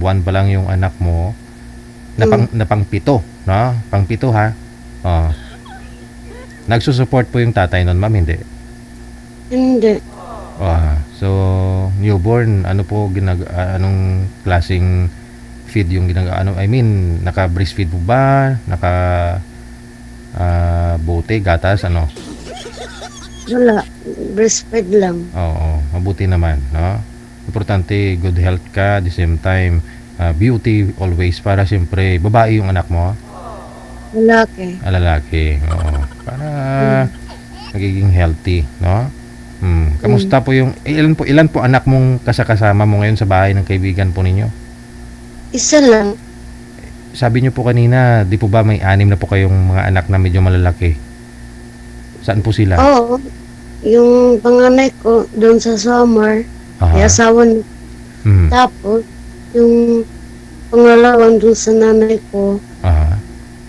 buwan pa lang yung anak mo na pang-pito, no? Pang-pito ha. Oh. Nagsusupport po yung tatay nun, ma'am, hindi? Hindi. So newborn, ano po anong klaseng feed yung I mean, naka-breastfeed po ba? Bote, gatas, ano? Wala. Breastfeed lang. Oo, mabuti naman, no? Importante, good health ka, at the same time, beauty always, para siyempre, babae yung anak mo, Lalaki. lalaki, oo. Para nagiging healthy, no? Kamusta po yung, ilan po anak mong kasama mo ngayon sa bahay ng kaibigan po ninyo? Isa lang. Sabi niyo po kanina, di po ba may 6 na po kayong mga anak na medyo malalaki? Saan po sila? Oo. Yung panganay ko doon sa summer, may asawa na. Tapos, yung pangalawan doon sa nanay ko,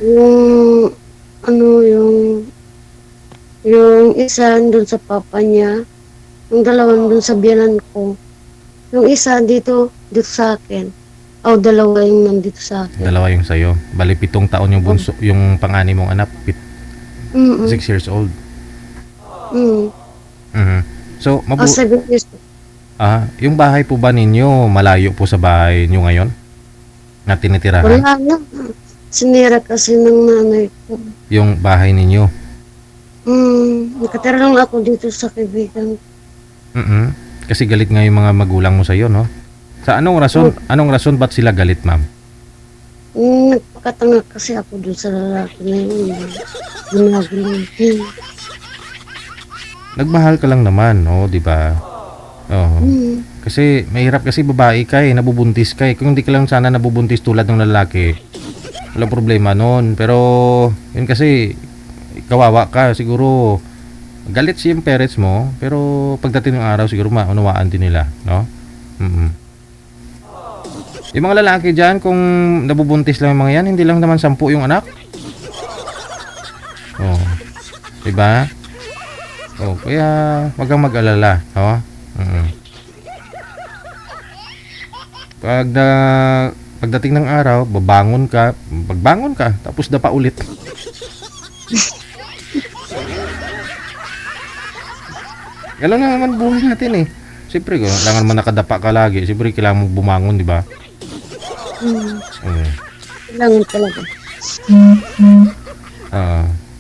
yung yung isa doon sa papa niya, yung dalawang doon sa biyanan ko, yung isa dito sa akin. Dalawa yung nandito sa akin. Dalawa yung sa'yo. Bali, 7 taon yung bunso, yung pang-ani mong anak. 6 years old. So, 7 years. yung bahay po ba ninyo, malayo po sa bahay nyo ngayon? Na tinitirahan? Wala na. Sinira kasi ng nanay ko. Yung bahay ninyo? Nakatira lang ako dito sa kaibigan. Kasi galit nga yung mga magulang mo sa'yo, no? Sa anong rason ba't sila galit, ma'am? Nagpakatanga kasi ako doon sa lalaki na yun. Ginagaling. Nagmahal ka lang naman, no? Di ba? Kasi mahirap kasi babae ka nabubuntis ka Kung hindi ka lang sana nabubuntis tulad ng lalaki, wala problema noon. Pero yun kasi kawawa ka, siguro galit si yung parents mo, pero pagdating ng araw siguro maunawaan din nila, no? Yung mga lalaki dyan, kung nabubuntis lang yung mga yan, hindi lang naman 10 yung anak. Diba? Kaya wag kang mag-alala, no? Pagdating ng araw, pagbangon ka, tapos dapa ulit. Gano'n na naman buhay natin Siyempre, kailangan mo nakadapa ka lagi. Siyempre, kailangan mo bumangon, di ba? Kailangan talaga.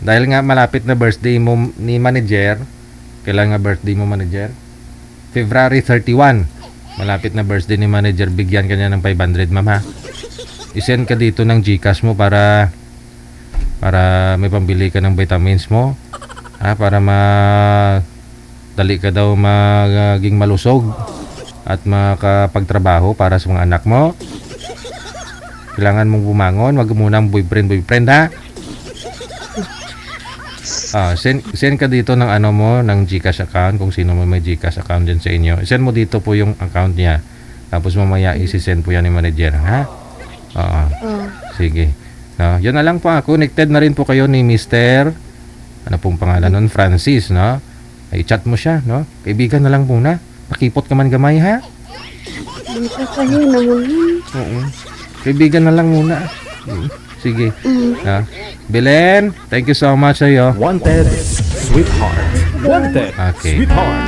Dahil nga malapit na birthday mo ni manager, kailan nga birthday mo, manager? February 31. Malapit na birthday ni manager, bigyan ka niya ng 500, ma'am, ha? I-send ka dito ng GCash mo para may pambili ka ng vitamins mo, para dali ka daw maging malusog at makapagtrabaho para sa mga anak mo. Kailangan mong bumangon, wag munang boyfriend, ha? Send ka dito ng ng GCash account, kung sino mo may GCash account dyan sa inyo. Send mo dito po yung account niya. Tapos mamaya isi-send po yan ni manager, ha? Sige. Yun na lang po. Connected na rin po kayo ni Mr. Ano pong pangalan nun? Francis, no? Ay, chat mo siya, no? Kaibigan na lang muna. Pakipot ka man gamay, ha? Kakahin naman. Oo. Kaibigan na lang muna. Sige. Belen, thank you so much sa'yo. Wanted, sweetheart. Wanted, Okay. sweetheart.